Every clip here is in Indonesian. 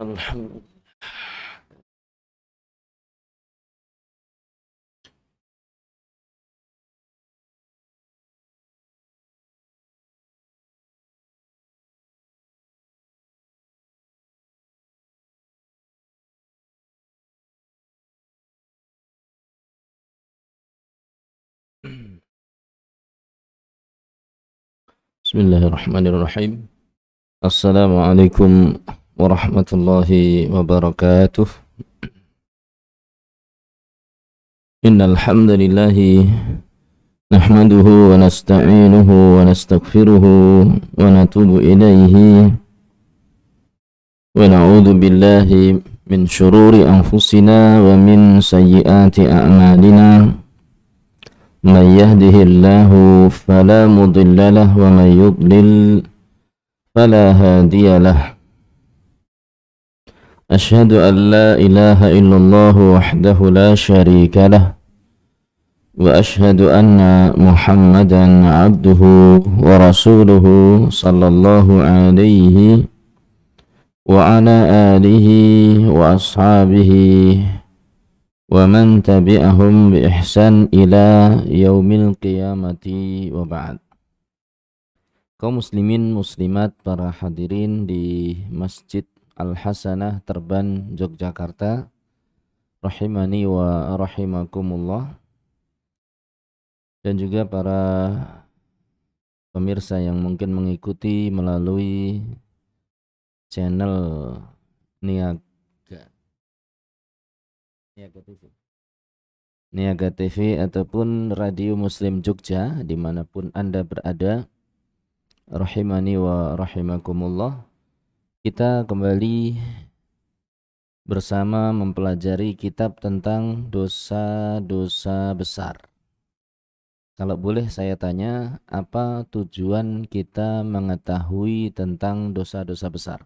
Alhamdulillah. Bismillahirrahmanirrahim. Assalamualaikum warahmatullahi wabarakatuh. Innal hamdalillah nahmaduhu wa nasta'inuhu wa nastaghfiruhu wa natubu ilaihi wa na'udzu billahi min shururi anfusina wa min sayyiati a'malina. Man yahdihillahu fala mudilla lahu wa man yudlil fala hadiya lahu. أشهد أن لا إله إلا الله وحده لا شريك له وأشهد أن محمدا عبده ورسوله صلى الله عليه وعلى آله وأصحابه ومن تبعهم بإحسان إلى يوم القيامة وبعد. Kaum muslimin muslimat, para hadirin di Masjid Al-Hasanah Terban Yogyakarta, rahimani wa rahimakumullah, dan juga para pemirsa yang mungkin mengikuti melalui channel Niaga TV ataupun Radio Muslim Jogja, dimanapun Anda berada, rahimani wa rahimakumullah. Kita kembali bersama mempelajari kitab tentang dosa-dosa besar. Kalau boleh saya tanya, apa tujuan kita mengetahui tentang dosa-dosa besar?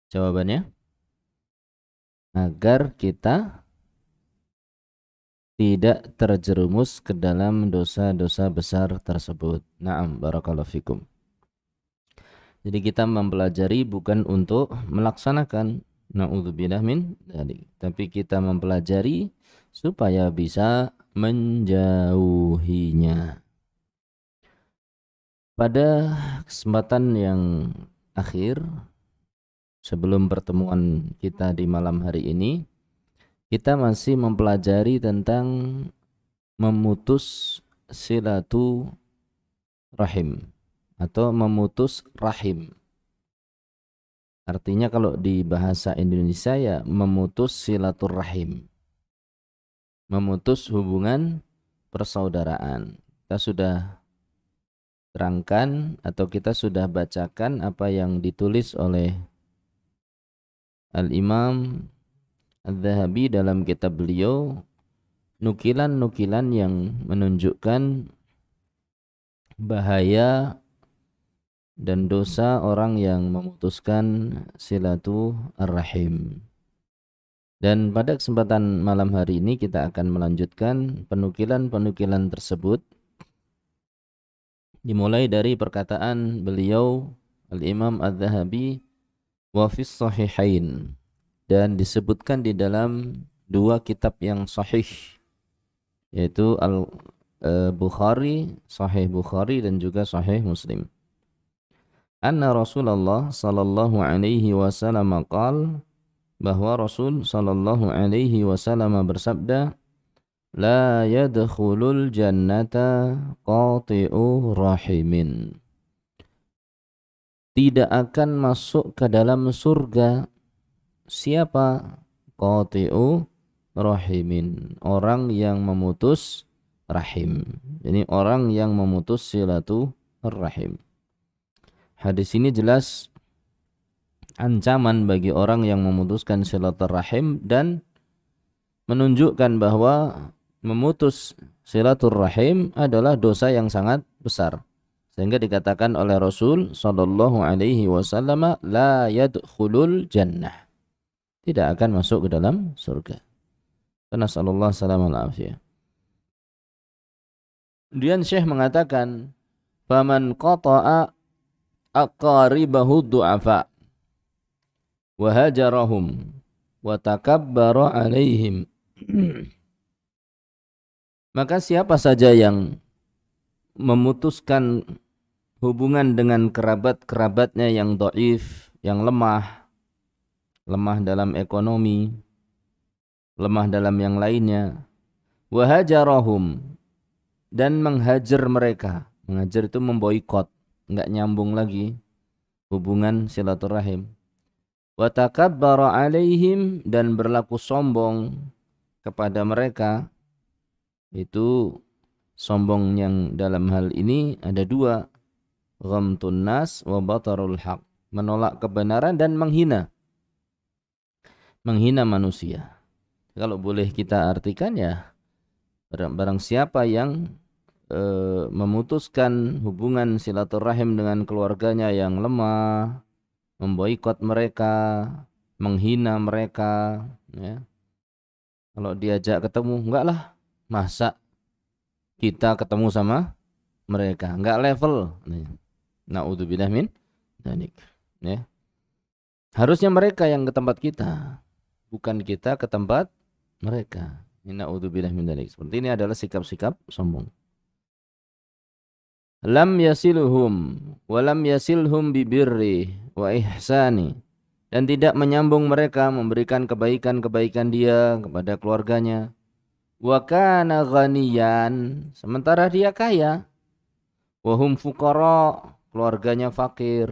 Jawabannya, agar kita tidak terjerumus ke dalam dosa-dosa besar tersebut. Na'am, barakallahu fikum. Jadi kita mempelajari bukan untuk melaksanakan, na'udzubillah min dzalik, tapi kita mempelajari supaya bisa menjauhinya. Pada kesempatan yang akhir sebelum pertemuan kita di malam hari ini, kita masih mempelajari tentang memutus silaturahim atau memutus rahim. Artinya kalau di bahasa Indonesia ya memutus silaturahim, memutus hubungan persaudaraan. Kita sudah terangkan atau kita sudah bacakan apa yang ditulis oleh Al-Imam Adz-Dzahabi dalam kitab beliau, nukilan-nukilan yang menunjukkan bahaya dan dosa orang yang memutuskan silaturahim. Dan pada kesempatan malam hari ini kita akan melanjutkan penukilan-penukilan tersebut, dimulai dari perkataan beliau Al-Imam Adz-Dzahabi, wa fis sahihain, dan disebutkan di dalam dua kitab yang sahih, yaitu Bukhari, Sahih Bukhari dan juga Sahih Muslim. Anna Rasulullah sallallahu alaihi wasallam qala, bahwa Rasul sallallahu alaihi wasallam bersabda, la yadkhulul jannata qati'u rahimin, tidak akan masuk ke dalam surga siapa? Qati'u rahimin, orang yang memutus rahim. Ini orang yang memutus silaturahim. Hadis ini jelas ancaman bagi orang yang memutuskan silaturahim dan menunjukkan bahwa memutus silaturahim adalah dosa yang sangat besar. Sehingga dikatakan oleh Rasul sallallahu alaihi wasallam, la yadkhulul jannah, tidak akan masuk ke dalam surga. Nasallallahu salamal afiyah. Kemudian Syekh mengatakan, faman qata'a aqaribahu du'afa, wa hajarahum wa takabbara alaihim. Maka siapa saja yang memutuskan hubungan dengan kerabat-kerabatnya yang dhaif, yang lemah dalam ekonomi, lemah dalam yang lainnya, wa hajarahum, dan menghajar mereka. Menghajar itu memboikot, enggak nyambung lagi hubungan silaturahim. Wa takabbara alaihim, dan berlaku sombong kepada mereka. Itu sombong yang dalam hal ini ada dua, ghamtun nas wa batarul haq, menolak kebenaran dan menghina manusia. Kalau boleh kita artikan ya, barang siapa yang memutuskan hubungan silaturahim dengan keluarganya yang lemah, memboikot mereka, menghina mereka, ya. Kalau diajak ketemu, enggak lah, masa kita ketemu sama mereka, enggak level. Na'udzubillah min dzalik, ya. Harusnya mereka yang ke tempat kita, bukan kita ke tempat mereka. Na'udzubillah min dzalik. Seperti ini adalah sikap-sikap sombong. Lam yasilhum wa lam yasilhum bibirri wa ihsani, dan tidak menyambung mereka, memberikan kebaikan-kebaikan dia kepada keluarganya. Wa kana ghaniyan, sementara dia kaya. Wa hum fuqara, keluarganya fakir.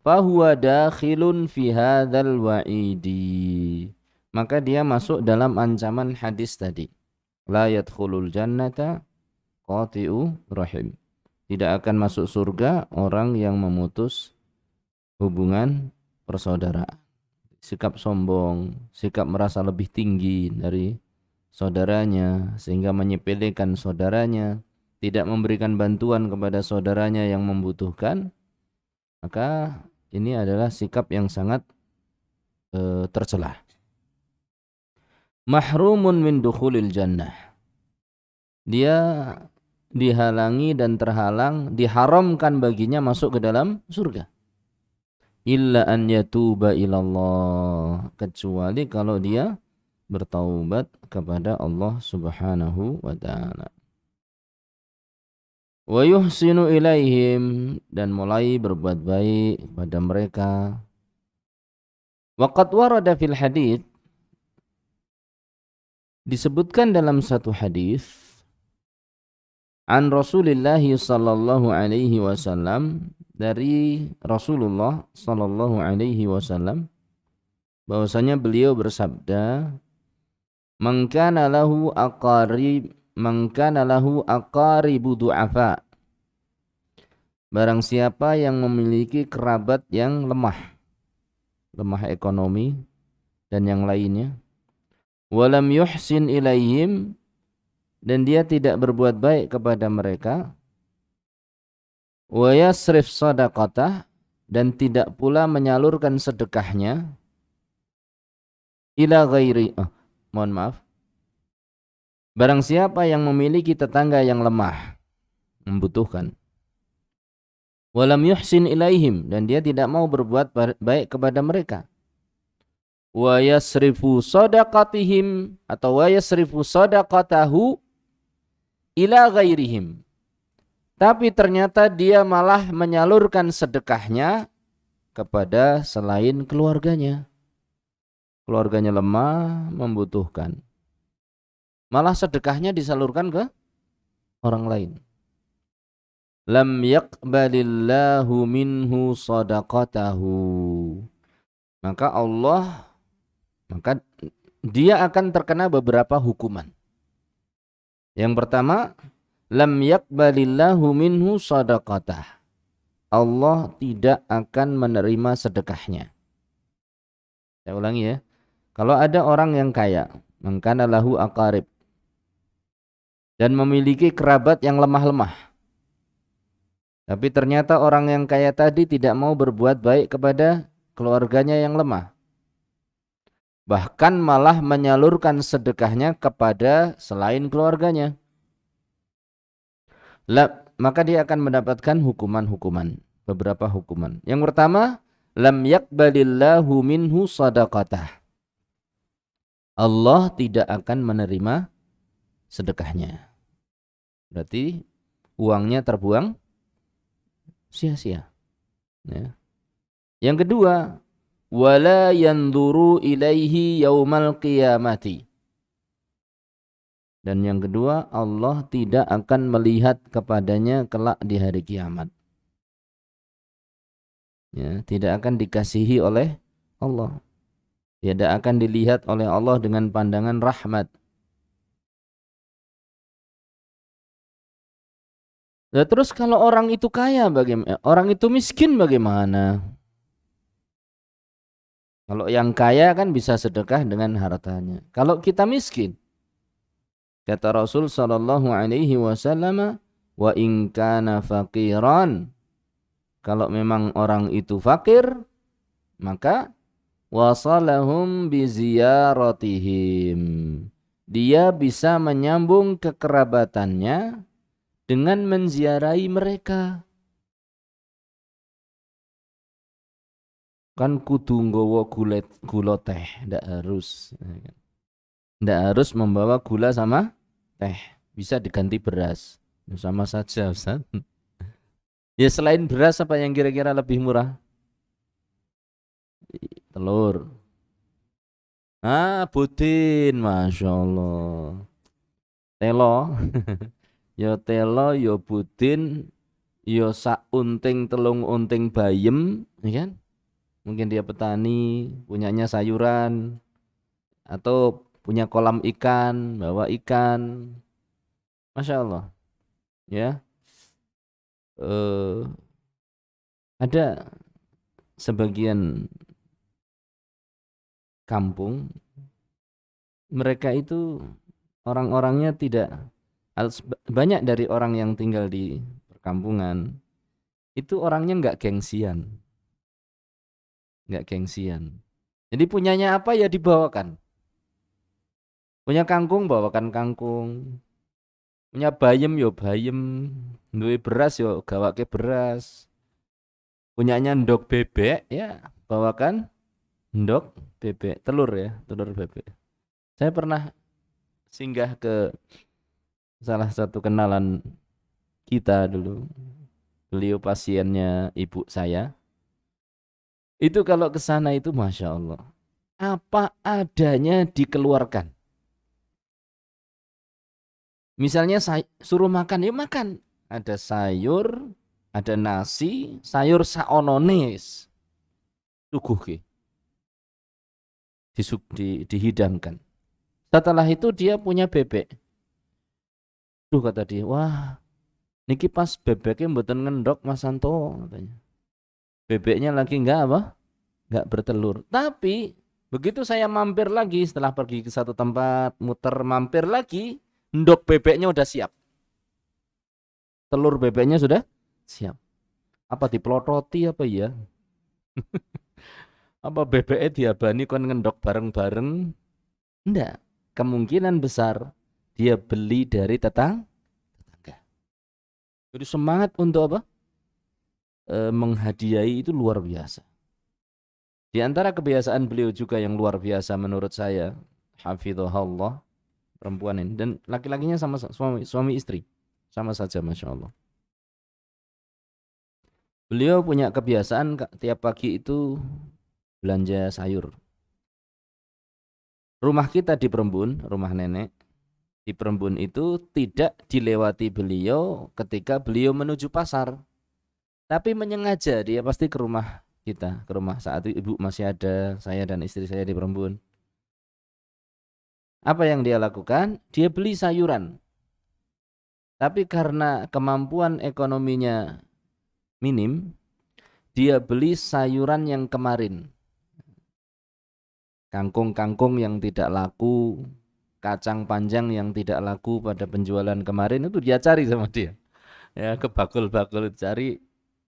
Fahuwa dakhilun fi hadzal wa'idi, maka dia masuk dalam ancaman hadis tadi. La yadkhulul jannata qati'u rahim, tidak akan masuk surga orang yang memutus hubungan persaudaraan. Sikap sombong, sikap merasa lebih tinggi dari saudaranya sehingga menyepelekan saudaranya, tidak memberikan bantuan kepada saudaranya yang membutuhkan, maka ini adalah sikap yang sangat tercela. Mahrumun min dukhulil jannah, dia dihalangi dan terhalang, diharamkan baginya masuk ke dalam surga. Illa an yatuba ilallah, kecuali kalau dia bertaubat kepada Allah Subhanahu wa ta'ala. Wa yuhsinu ilaihim, dan mulai berbuat baik pada mereka. Wa qad warada fil hadits, disebutkan dalam satu hadis, an Rasulillah sallallahu alaihi wasallam, dari Rasulullah sallallahu alaihi wasallam, bahwasanya beliau bersabda, man kana lahu aqaribu du'afa, barang siapa yang memiliki kerabat yang lemah ekonomi dan yang lainnya, walam yuhsin ilaihim, dan dia tidak berbuat baik kepada mereka, wa yasrif sadaqatah, dan tidak pula menyalurkan sedekahnya, ila ghairi, barang siapa yang memiliki tetangga yang lemah, membutuhkan, walam yuhsin ilaihim, dan dia tidak mau berbuat baik kepada mereka, wa yasrifu sadaqatihim, atau wa yasrifu sadaqatahu ila ghairihim, tapi ternyata dia malah menyalurkan sedekahnya kepada selain keluarganya. Keluarganya lemah, membutuhkan, malah sedekahnya disalurkan ke orang lain. Lam yaqbalillahu minhu sadaqatahu, maka dia akan terkena beberapa hukuman. Yang pertama, lam yaqbalillahu minhu sadaqatah, Allah tidak akan menerima sedekahnya. Saya ulangi ya. Kalau ada orang yang kaya, man kana lahu aqarib, dan memiliki kerabat yang lemah-lemah, tapi ternyata orang yang kaya tadi tidak mau berbuat baik kepada keluarganya yang lemah, bahkan malah menyalurkan sedekahnya kepada selain keluarganya, maka dia akan mendapatkan hukuman-hukuman, beberapa hukuman. Yang pertama, lam yaqbalillahu minhu shadaqatah. Allah tidak akan menerima sedekahnya. Berarti uangnya terbuang sia-sia. Ya. Yang kedua, wala yanduru ilaihi yaumal qiyamati. Dan yang kedua, Allah tidak akan melihat kepadanya kelak di hari kiamat. Ya, tidak akan dikasihi oleh Allah. Tidak akan dilihat oleh Allah dengan pandangan rahmat. Nah, terus kalau orang itu kaya bagaimana? Orang itu miskin bagaimana? Kalau yang kaya kan bisa sedekah dengan hartanya. Kalau kita miskin, kata Rasul sallallahu alaihi wasallam, wa in kana faqiran. Kalau memang orang itu fakir, maka wasalahum biziyaratihim. Dia bisa menyambung kekerabatannya dengan menziarahi mereka. Kan kudu nggawa gula teh, ndak harus. Ndak harus membawa gula sama teh. Bisa diganti beras. Sama saja, Ustaz. Ya selain beras apa yang kira-kira lebih murah? Telur. Budin, Masya Allah. Telo. Yo telo, yo budin, yo sak unting telung unting bayem, ya kan? Mungkin dia petani, punyanya sayuran, atau punya kolam ikan, bawa ikan. Masya Allah. Ya. Ada sebagian kampung, mereka itu orang-orangnya tidak, banyak dari orang yang tinggal di perkampungan itu orangnya nggak gengsian. Jadi punyanya apa ya dibawakan. Punya kangkung bawakan kangkung, punya bayem yo bayem, duwe beras yo gawake beras, punyanya ndok bebek ya bawakan ndok bebek, telur ya, telur bebek. Saya pernah singgah ke salah satu kenalan kita dulu. Beliau pasiennya ibu saya. Itu kalau ke sana itu Masya Allah. Apa adanya dikeluarkan. Misalnya suruh makan, ya makan. Ada sayur, ada nasi, sayur saonones. Tuguh ke. Dihidangkan. Setelah itu dia punya bebek. Duh kata dia, wah niki pas bebeknya mboten ngendok Mas Santo katanya. Bebeknya lagi enggak apa? Enggak bertelur. Tapi begitu saya mampir lagi setelah pergi ke satu tempat, muter mampir lagi, ndok bebeknya udah siap. Telur bebeknya sudah siap. Apa dipelototi apa ya? Apa bebeknya diabani kon ngendok bareng-bareng? Enggak. Kemungkinan besar dia beli dari tetangga. Jadi semangat untuk apa? Menghadiahi itu luar biasa. Di antara kebiasaan beliau juga yang luar biasa menurut saya, hafizahullah, perempuan ini dan laki-lakinya sama suami istri, sama saja Masya Allah. Beliau punya kebiasaan tiap pagi itu belanja sayur. Rumah kita di Perembun, rumah nenek di Perembun itu tidak dilewati beliau ketika beliau menuju pasar. Tapi menyengaja dia pasti ke rumah kita, ke rumah saat itu ibu masih ada, saya dan istri saya di Perembun. Apa yang dia lakukan? Dia beli sayuran. Tapi karena kemampuan ekonominya minim, dia beli sayuran yang kemarin. Kangkung-kangkung yang tidak laku, kacang panjang yang tidak laku pada penjualan kemarin itu dia cari sama dia. Ya, ke bakul-bakul cari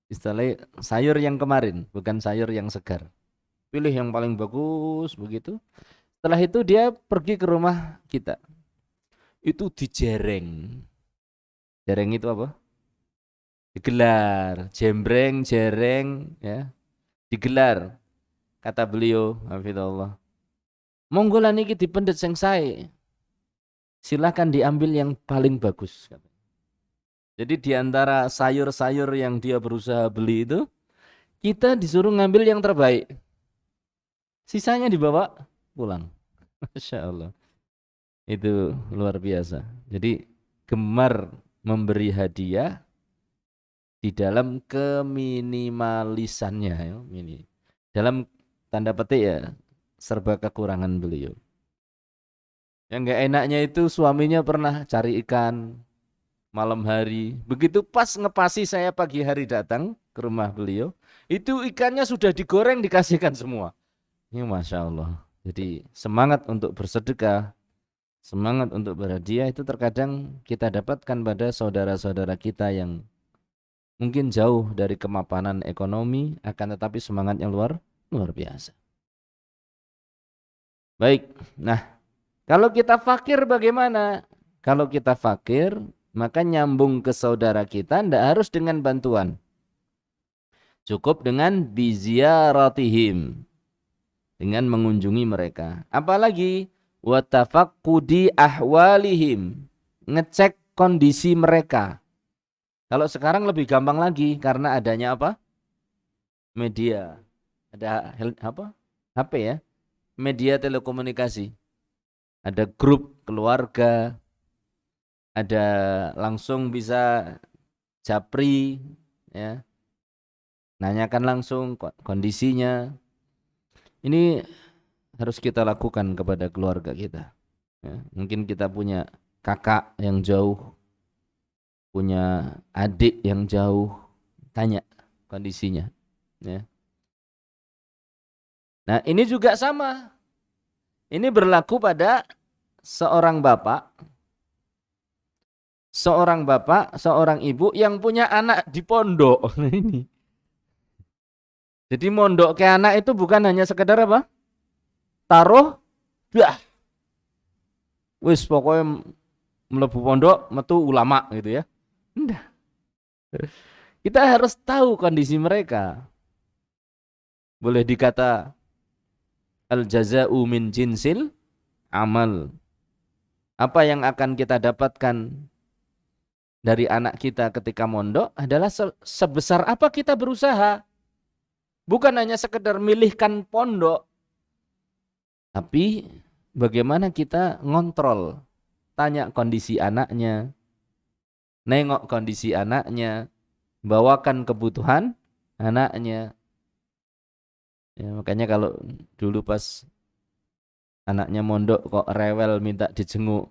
istilahnya sayur yang kemarin, bukan sayur yang segar. Pilih yang paling bagus begitu. Setelah itu dia pergi ke rumah kita. Itu dijereng. Jereng itu apa? Digelar, jembreng, jereng, ya. digelar. Kata beliau, hafizallah, monggo lan iki dipendet sing sae. Silakan diambil yang paling bagus. Jadi di antara sayur-sayur yang dia berusaha beli itu, kita disuruh ngambil yang terbaik. Sisanya dibawa pulang. Masya Allah. Itu luar biasa. Jadi gemar memberi hadiah di dalam keminimalisannya. Ya. Dalam tanda petik ya, serba kekurangan beliau. Yang gak enaknya itu suaminya pernah cari ikan malam hari. Begitu pas ngepasi saya pagi hari datang ke rumah beliau, itu ikannya sudah digoreng dikasihkan semua. Ini Masya Allah. Jadi semangat untuk bersedekah, semangat untuk berhadiah itu terkadang kita dapatkan pada saudara-saudara kita yang mungkin jauh dari kemapanan ekonomi, akan tetapi semangatnya luar biasa. Baik, nah kalau kita fakir bagaimana? Kalau kita fakir, maka nyambung ke saudara kita tidak harus dengan bantuan. Cukup dengan biziaratihim, dengan mengunjungi mereka. Apalagi watafaqqudi ahwalihim, ngecek kondisi mereka. Kalau sekarang lebih gampang lagi karena adanya apa? Media. Ada apa? HP ya. Media telekomunikasi. Ada grup keluarga, ada langsung bisa japri, ya, nanyakan langsung kondisinya. Ini harus kita lakukan kepada keluarga kita. Ya, mungkin kita punya kakak yang jauh, punya adik yang jauh, tanya kondisinya. Ya. Nah ini juga sama. Ini berlaku pada seorang bapak, seorang ibu yang punya anak di pondok. Ini. Jadi mondok ke anak itu bukan hanya sekedar apa? Taruh, dah. Wis pokoknya mlebu pondok, metu ulama gitu ya. Enggak. Kita harus tahu kondisi mereka. Boleh dikata al jaza'u min jinsil amal. Apa yang akan kita dapatkan dari anak kita ketika mondok adalah sebesar apa kita berusaha. Bukan hanya sekedar milihkan pondok, tapi bagaimana kita ngontrol, tanya kondisi anaknya, nengok kondisi anaknya, bawakan kebutuhan anaknya. Ya, makanya kalau dulu pas anaknya mondok kok rewel minta dijenguk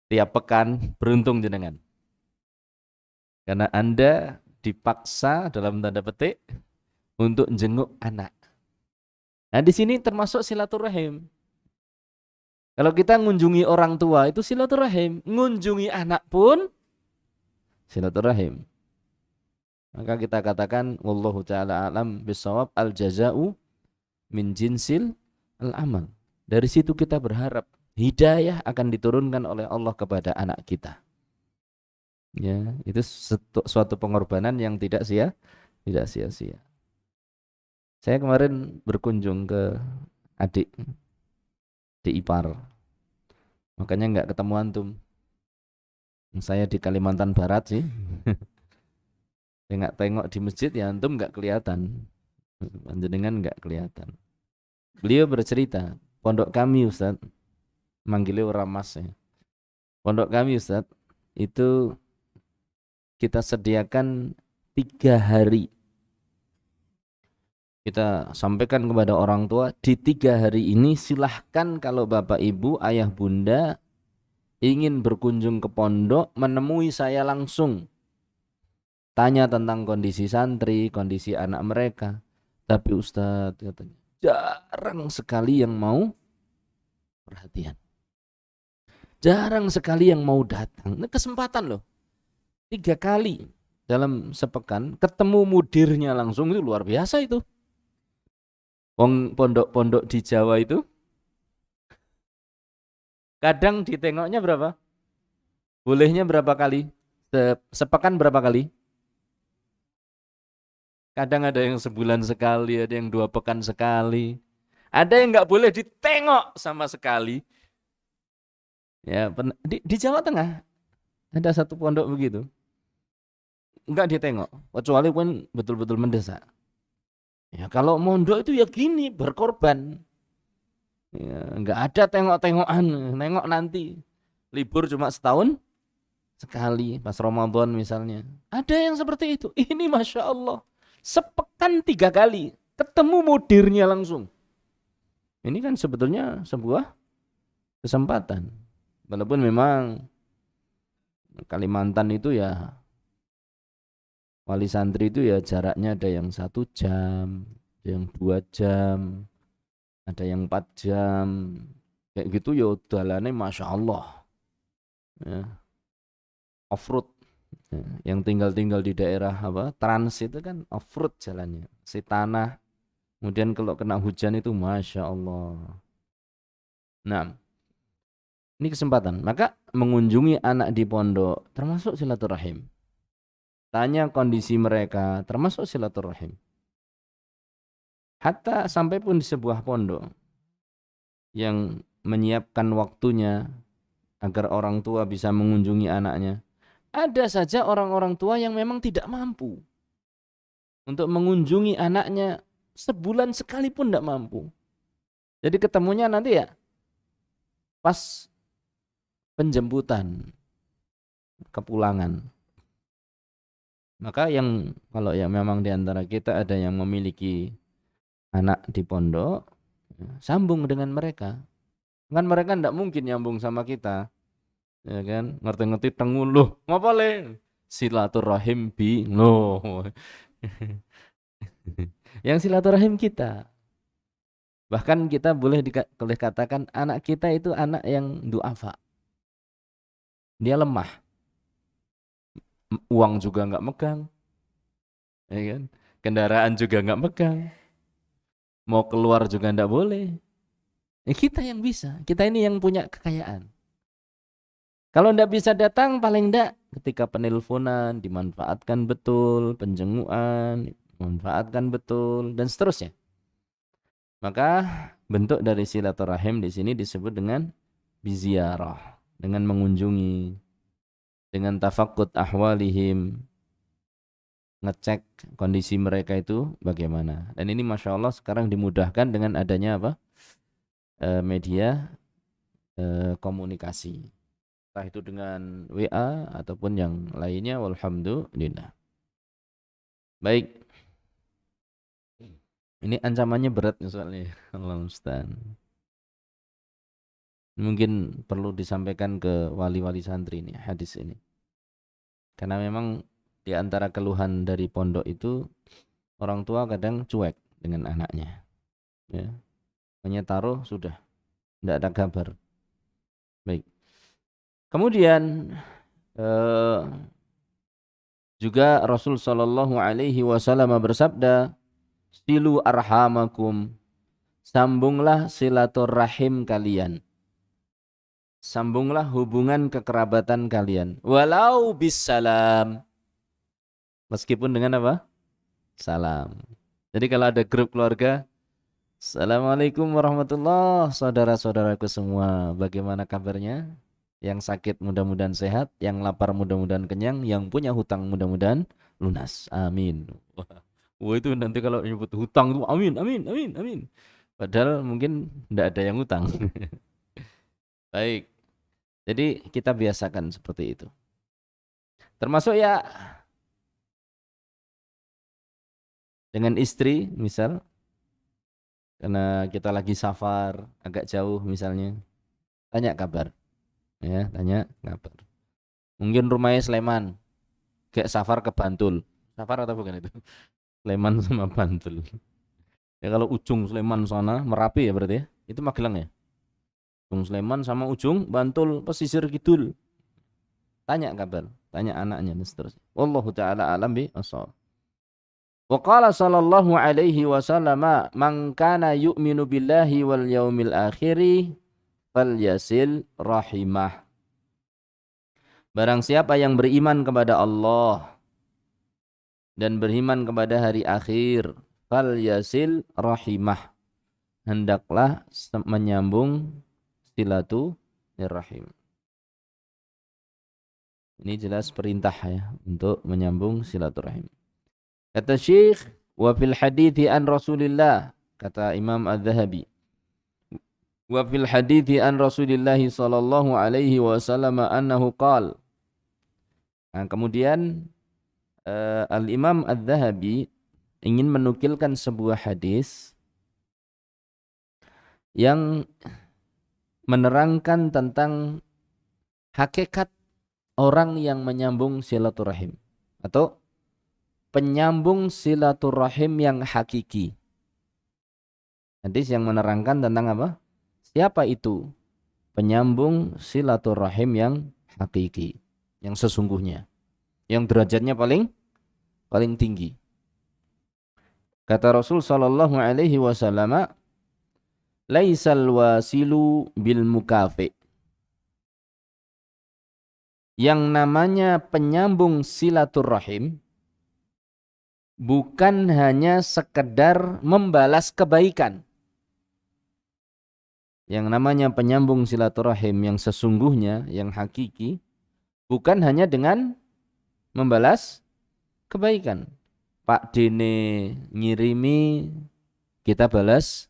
tiap pekan, beruntung jenengan. Karena Anda dipaksa dalam tanda petik untuk jenguk anak. Nah di sini termasuk silaturahim. Kalau kita mengunjungi orang tua itu silaturahim, mengunjungi anak pun silaturahim. Maka kita katakan wallahu taala alam bisawab al jaza'u min jinsil al amal. Dari situ kita berharap hidayah akan diturunkan oleh Allah kepada anak kita. Ya, itu suatu pengorbanan yang tidak sia-sia. Saya kemarin berkunjung ke adik di ipar. Makanya nggak ketemu antum. Saya di Kalimantan Barat sih. Tengok di masjid ya antum nggak kelihatan. Panjenengan nggak kelihatan. Beliau bercerita, pondok kami Ustaz, manggilnya orang mas ya. Pondok kami Ustaz, itu kita sediakan 3 hari. Kita sampaikan kepada orang tua, di 3 hari ini silahkan kalau bapak ibu, ayah bunda ingin berkunjung ke pondok, menemui saya langsung. Tanya tentang kondisi santri, kondisi anak mereka. Tapi Ustadz katanya, jarang sekali yang mau perhatian. Jarang sekali yang mau datang. Ini kesempatan loh. 3 kali dalam sepekan ketemu mudirnya langsung, itu luar biasa itu. Pondok-pondok di Jawa itu kadang ditengoknya berapa? Bolehnya berapa kali? Sepekan berapa kali? Kadang ada yang sebulan sekali, ada yang 2 pekan sekali. Ada yang nggak boleh ditengok sama sekali. Ya, di Jawa Tengah ada satu pondok begitu. Nggak ditengok, kecuali pun betul-betul mendesak. Ya, kalau mondok itu ya gini, berkorban. Ya, nggak ada tengok-tengokan, nengok nanti. Libur cuma setahun sekali, pas Ramadan misalnya. Ada yang seperti itu. Ini Masya Allah. Sepekan 3 kali. Ketemu mudirnya langsung. Ini kan sebetulnya sebuah kesempatan. Walaupun memang Kalimantan itu ya, wali santri itu ya jaraknya ada yang 1 jam, ada yang 2 jam, ada yang 4 jam. Kayak gitu ya dalannya Masya Allah. Ya, off-road. Ya, yang tinggal-tinggal di daerah apa trans itu kan off-road jalannya. Si tanah. Kemudian kalau kena hujan itu Masya Allah. Nah, ini kesempatan. Maka mengunjungi anak di pondok termasuk silaturahim. Tanya kondisi mereka termasuk silaturahim. Hatta sampai pun di sebuah pondok yang menyiapkan waktunya agar orang tua bisa mengunjungi anaknya. Ada saja orang-orang tua yang memang tidak mampu untuk mengunjungi anaknya sebulan sekali pun tidak mampu. Jadi ketemunya nanti ya pas penjemputan, kepulangan. Maka yang kalau yang memang di antara kita ada yang memiliki anak di pondok, sambung dengan mereka. Kan mereka tidak mungkin nyambung sama kita. Ya kan? Ngerti-ngerti tenguluh. Ngapa le? Silaturahim bi. No. Yang silaturahim kita. Bahkan kita boleh katakan anak kita itu anak yang duafa. Dia lemah. Uang juga nggak megang, ya kan? Kendaraan juga nggak megang, mau keluar juga nggak boleh. Ya kita yang bisa, kita ini yang punya kekayaan. Kalau nggak bisa datang, paling nggak ketika penelponan dimanfaatkan betul, penjengukan dimanfaatkan betul, dan seterusnya. Maka bentuk dari silaturahim di sini disebut dengan biziarah, dengan mengunjungi, dengan tafaqud ahwalihim, ngecek kondisi mereka itu bagaimana. Dan ini Masya Allah sekarang dimudahkan dengan adanya apa? Media komunikasi. Entah itu dengan WA ataupun yang lainnya. Walhamdulillah. Baik. Ini ancamannya berat soalnya. Allah Ustaz. Mungkin perlu disampaikan ke wali-wali santri ini hadis ini. Karena memang di antara keluhan dari pondok itu orang tua kadang cuek dengan anaknya. Ya. Hanya taruh sudah, tidak ada kabar. Baik. Kemudian juga Rasul sallallahu alaihi wasallam bersabda, "Silu arhamakum." Sambunglah silaturahim kalian. Sambunglah hubungan kekerabatan kalian. Walau bisalam. Meskipun dengan apa? Salam. Jadi kalau ada grup keluarga, Assalamualaikum warahmatullahi, saudara-saudaraku semua, bagaimana kabarnya? Yang sakit mudah-mudahan sehat, yang lapar mudah-mudahan kenyang, yang punya hutang mudah-mudahan lunas. Amin. Wah, itu nanti kalau nyebut hutang itu amin, amin, amin, amin. Padahal mungkin tidak ada yang hutang. Baik. Jadi kita biasakan seperti itu. Termasuk ya dengan istri misal, karena kita lagi safar agak jauh misalnya, tanya kabar. Ya, tanya kabar. Mungkin rumahnya Sleman, kayak safar ke Bantul. Safar atau bukan itu? Sleman sama Bantul. Ya kalau ujung Sleman sana, Merapi ya berarti ya. Itu Magelang ya. Ujung Sleman sama ujung Bantul pesisir kidul. Tanya kabar, tanya anaknya dan seterusnya. Wallahu taala alam bi ashab. Wa qala sallallahu alaihi wasallam, "Man kana yu'minu billahi wal yaumil akhir falyasil rahimah." Barang siapa yang beriman kepada Allah dan beriman kepada hari akhir, fal yasil rahimah, hendaklah menyambung silaturahim. Ini jelas perintah ya untuk menyambung silaturahim. Kata Syekh, wa fil hadithi an Rasulillah, kata Imam Az-Zahabi, wa fil hadithi an Rasulillah sallallahu alaihi wasallam annahu qala. Nah, kemudian Al-Imam Az-Zahabi ingin menukilkan sebuah hadis yang menerangkan tentang hakikat orang yang menyambung silaturahim atau penyambung silaturahim yang hakiki. Hadis yang menerangkan tentang apa? Siapa itu penyambung silaturahim yang hakiki, yang sesungguhnya, yang derajatnya paling tinggi. Kata Rasul sallallahu alaihi wasallam, laisal wasilu bil mukafi. Yang namanya penyambung silaturahim bukan hanya sekedar membalas kebaikan. Yang namanya penyambung silaturahim yang sesungguhnya, yang hakiki, bukan hanya dengan membalas kebaikan. Pak Dene ngirimi, kita balas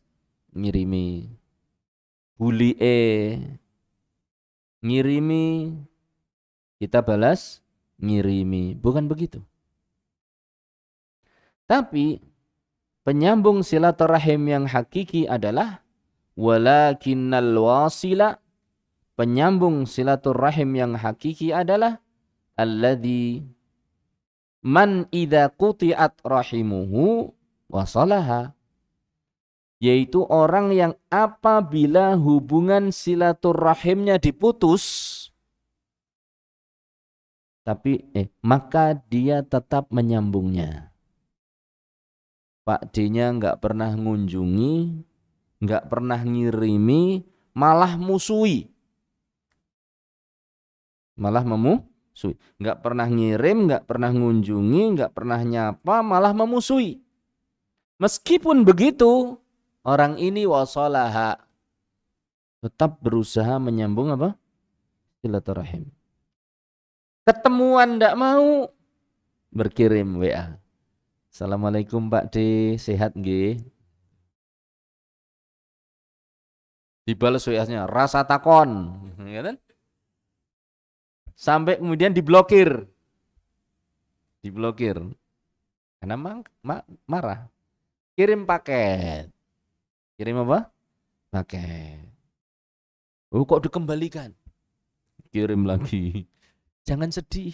ngirimi. Bulie ngirimi, kita balas ngirimi. Bukan begitu. Tapi penyambung silaturahim yang hakiki adalah walakinnal wasila, penyambung silaturahim yang hakiki adalah alladzi man idza quti'at rahimuhu wasalaha, yaitu orang yang apabila hubungan silaturahimnya diputus maka dia tetap menyambungnya. Pak D-nya enggak pernah ngunjungi, enggak pernah ngirimi, malah musuhi. Malah memusuhi. Enggak pernah ngirim, enggak pernah ngunjungi, enggak pernah nyapa, malah memusuhi. Meskipun begitu, orang ini wasalaha, tetap berusaha menyambung apa? Silaturahim. Ketemuan enggak mau, berkirim WA. Assalamualaikum Pak D, sehat nggih? Dibalas WA-nya, rasa takon, ya kan? Sampai kemudian diblokir. Karena marah. Kirim paket. Kirim apa? Paket. Oh, kok dikembalikan? Kirim lagi. Jangan sedih.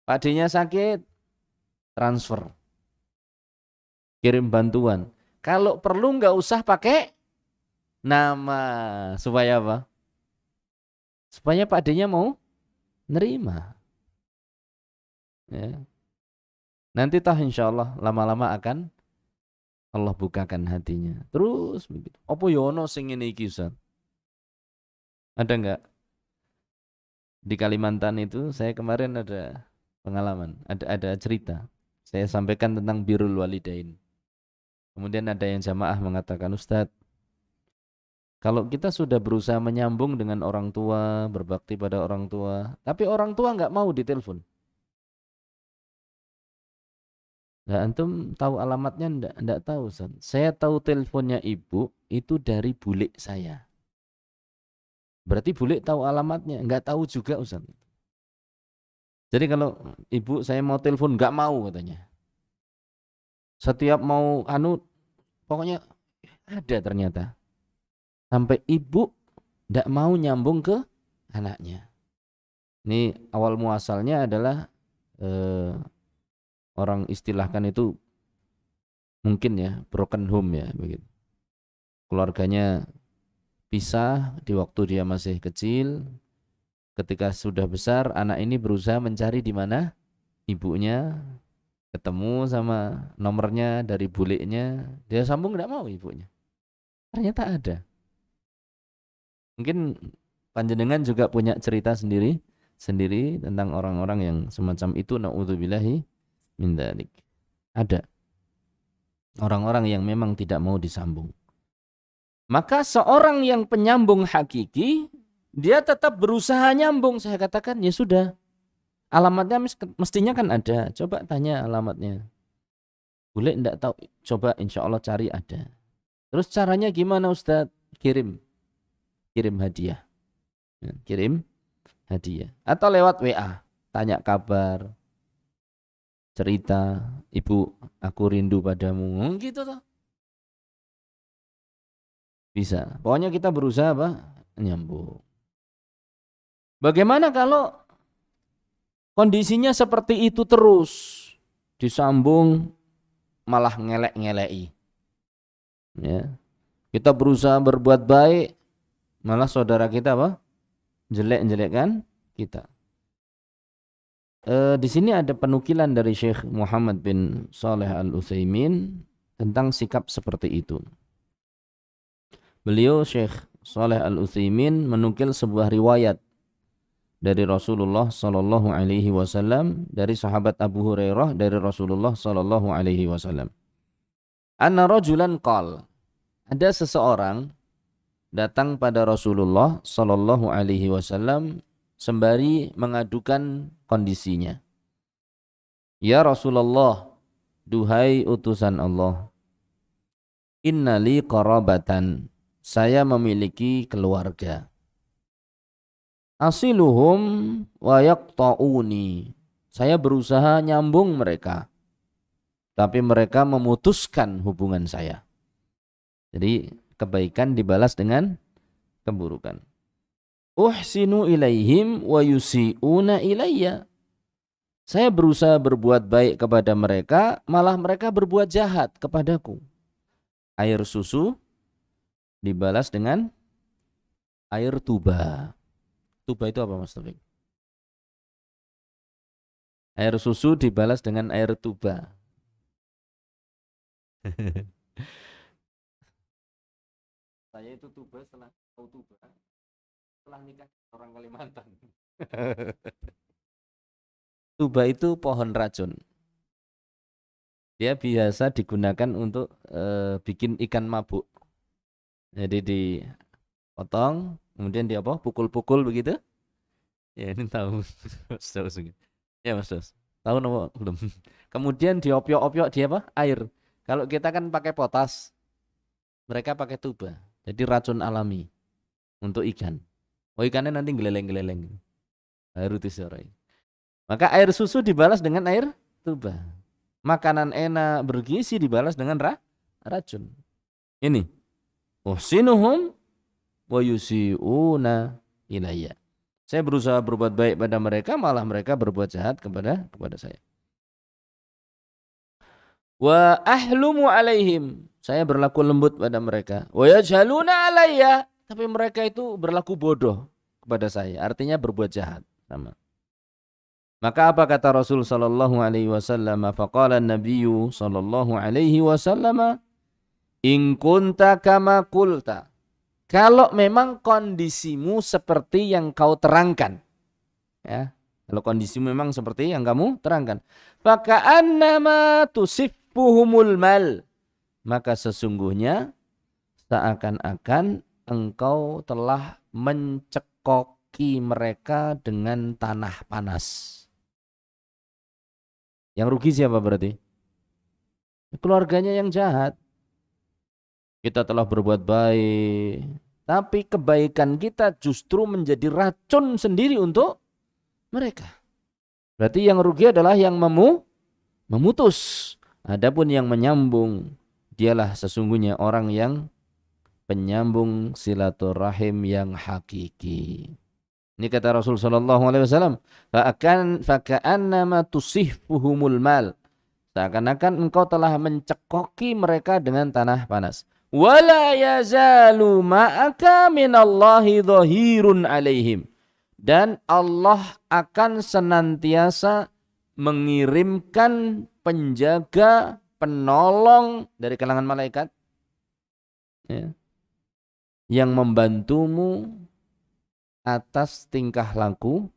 Pak D-nya sakit, transfer. Kirim bantuan. Kalau perlu enggak usah pakai nama. Supaya apa? Supaya Pak D-nya mau nerima. Ya. Nanti toh insya Allah lama-lama akan Allah bukakan hatinya. Terus begitu. Apa yono sing ngene iki Ustaz? Ada enggak? Di Kalimantan itu saya kemarin ada pengalaman, ada cerita. Saya sampaikan tentang birrul walidain. Kemudian ada yang jamaah mengatakan, Ustaz, kalau kita sudah berusaha menyambung dengan orang tua, berbakti pada orang tua, tapi orang tua enggak mau ditelepon. Nah, antum tahu alamatnya enggak tahu, Ustaz. Saya tahu teleponnya ibu itu dari bule saya. Berarti bule tahu alamatnya, enggak tahu juga, Ustaz. Jadi kalau ibu saya mau telepon enggak mau katanya. Setiap mau pokoknya ada ternyata. Sampai ibu enggak mau nyambung ke anaknya. Ini awal muasalnya adalah orang istilahkan itu mungkin ya broken home ya begitu. Keluarganya pisah di waktu dia masih kecil. Ketika sudah besar, anak ini berusaha mencari di mana ibunya, ketemu sama nomornya dari bulenya, dia sambung enggak mau ibunya. Ternyata ada. Mungkin panjenengan juga punya cerita sendiri sendiri tentang orang-orang yang semacam itu, naudzubillahi min dzalik. Ada orang-orang yang memang tidak mau disambung. Maka seorang yang penyambung hakiki, dia tetap berusaha nyambung. Saya katakan, ya sudah, alamatnya mestinya kan ada. Coba tanya alamatnya. Boleh enggak tahu? Coba insya Allah cari ada. Terus caranya gimana Ustadz? Kirim hadiah. Kirim hadiah. Atau lewat WA, tanya kabar, cerita, ibu aku rindu padamu. Gitu toh. Bisa. Pokoknya kita berusaha apa? Nyambung. Bagaimana kalau kondisinya seperti itu terus? Disambung malah ngelek-ngeleki. Ya. Kita berusaha berbuat baik, malah saudara kita apa? Jelek-jelekkan kita. Di sini ada penukilan dari Syekh Muhammad bin Shalih Al-Utsaimin tentang sikap seperti itu. Beliau Syekh Shalih Al-Utsaimin menukil sebuah riwayat dari Rasulullah sallallahu alaihi wasallam, dari sahabat Abu Hurairah dari Rasulullah sallallahu alaihi wasallam. Anna rajulan qala, ada seseorang datang pada Rasulullah sallallahu alaihi wasallam sembari mengadukan kondisinya. Ya Rasulullah, duhai utusan Allah, innali qarabatan, saya memiliki keluarga. Asiluhum wa yaqta'uni, saya berusaha nyambung mereka, tapi mereka memutuskan hubungan saya. Jadi kebaikan dibalas dengan keburukan. Uhsinu ilaihim wa yusi'una ilayya, saya berusaha berbuat baik kepada mereka, malah mereka berbuat jahat kepadaku. Air susu dibalas dengan air tuba. Tuba itu apa Mas Taufik? Air susu dibalas dengan air tuba. Saya itu tuba setelah tahu tuba, setelah nikah orang Kalimantan. Tuba itu pohon racun. Dia biasa digunakan untuk bikin ikan mabuk. Jadi dipotong, kemudian dia apa? Pukul-pukul begitu. Ya ini tahu. Ya Mas Dos. Tahu apa belum? Kemudian diopiok-opiok dia apa? Air. Kalau kita kan pakai potas, mereka pakai tuba. Jadi racun alami untuk ikan. Oh ikannya nanti geleleng-geleleng. Baru disorai. Maka air susu dibalas dengan air tuba. Makanan enak bergizi dibalas dengan racun. Ini. Uhsinuhum wa yusi'una ilayya. Saya berusaha berbuat baik pada mereka, malah mereka berbuat jahat kepada saya. Wa ahlumu alaihim, saya berlaku lembut pada mereka. Wa yajhaluna alayya, tapi mereka itu berlaku bodoh kepada saya, artinya berbuat jahat sama. Maka apa kata Rasul sallallahu alaihi wasallam? Faqala an-nabiyyu sallallahu alaihi wasallam, in kunta kama qulta, kalau memang kondisimu seperti yang kau terangkan, ya, kalau kondisimu memang seperti yang kamu terangkan, faka'annama tusiffuhumul mal, maka sesungguhnya seakan-akan engkau telah mencekoki mereka dengan tanah panas. Yang rugi siapa berarti? Keluarganya yang jahat. Kita telah berbuat baik, tapi kebaikan kita justru menjadi racun sendiri untuk mereka. Berarti yang rugi adalah yang memutus. Adapun yang menyambung, dialah sesungguhnya orang yang penyambung silaturahim yang hakiki. Ini kata Rasul sallallahu alaihi wasallam, faka'annama tusihfuhumul mal, seakan-akan engkau telah mencekoki mereka dengan tanah panas. Wala yazalu ma'aka minallahi dhahirun alaihim, dan Allah akan senantiasa mengirimkan penjaga, penolong dari kalangan malaikat, ya, yang membantumu atas tingkah laku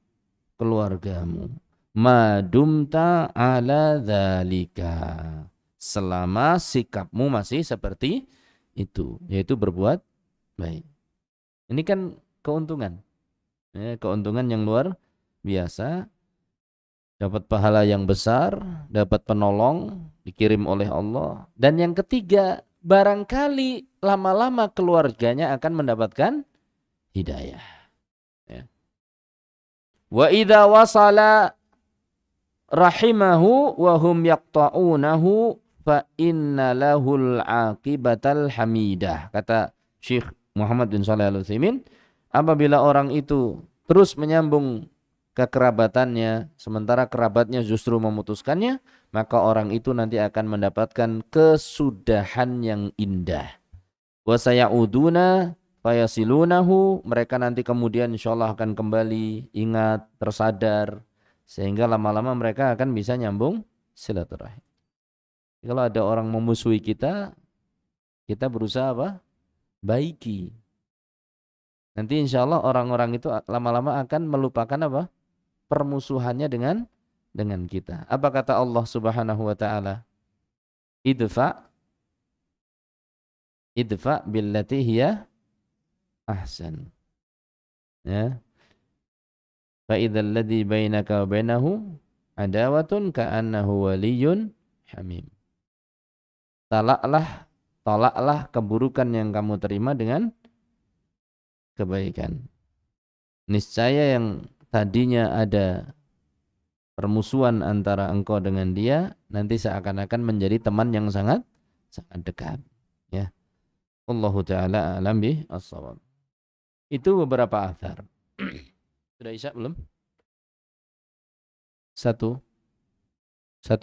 keluargamu. Madumta ala dzalika. Selama sikapmu masih seperti itu, yaitu berbuat baik. Ini kan keuntungan. Keuntungan yang luar biasa. Dapat pahala yang besar, dapat penolong, dikirim oleh Allah. Dan yang ketiga, barangkali lama-lama keluarganya akan mendapatkan hidayah. Ya. Wa idza wasala rahimahu wa hum yaqta'unahu fa inna lahul aqibatal hamidah. Kata Syekh Muhammad bin Shalih Al-Utsaimin, apabila orang itu terus menyambung kekerabatannya sementara kerabatnya justru memutuskannya, maka orang itu nanti akan mendapatkan kesudahan yang indah. Wa saya'uduna fayasilunahu, mereka nanti kemudian insyaallah akan kembali ingat, tersadar, sehingga lama-lama mereka akan bisa nyambung silaturahim. Kalau ada orang memusuhi kita, kita berusaha apa? Baiki. Nanti insyaallah orang-orang itu lama-lama akan melupakan apa? Permusuhannya dengan kita. Apa kata Allah Subhanahu wa taala? Idfa billati hiya ahsan. Ya. Fa idzal ladzi bainaka wa bainahu adawatun ka'annahu waliyyun hamim. Tolaklah keburukan yang kamu terima dengan kebaikan. Niscaya yang tadinya ada permusuhan antara engkau dengan dia, nanti seakan-akan menjadi teman yang sangat dekat. Ya. Allahu ta'ala a'lam bis-shawab. Itu beberapa athar. Sudah isya belum? Satu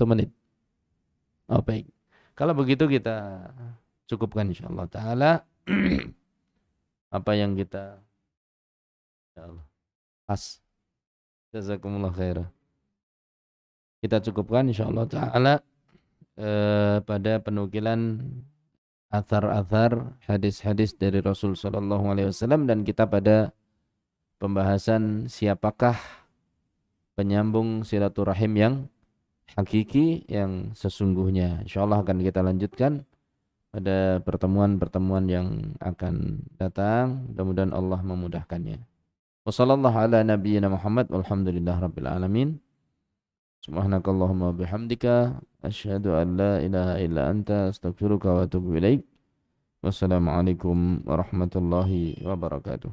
menit. Oh baik. Kalau begitu kita cukupkan insyaallah ta'ala apa yang kita insyaallah pas. Jazakumullah khairan. Kita cukupkan insyaallah ta'ala pada penukilan athar-athar hadis-hadis dari Rasul sallallahu alaihi wasallam, dan kita pada pembahasan siapakah penyambung silaturahim yang hakiki, yang sesungguhnya. Insyaallah akan kita lanjutkan pada pertemuan-pertemuan yang akan datang. Mudah-mudahan Allah memudahkannya. Wassallallahu ala nabiyyina Muhammad walhamdulillah rabbil alamin. Subhanakallahumma bihamdika asyhadu an la ilaha illa anta astaghfiruka wa atubu ilaik. Wassalamualaikum warahmatullahi wabarakatuh.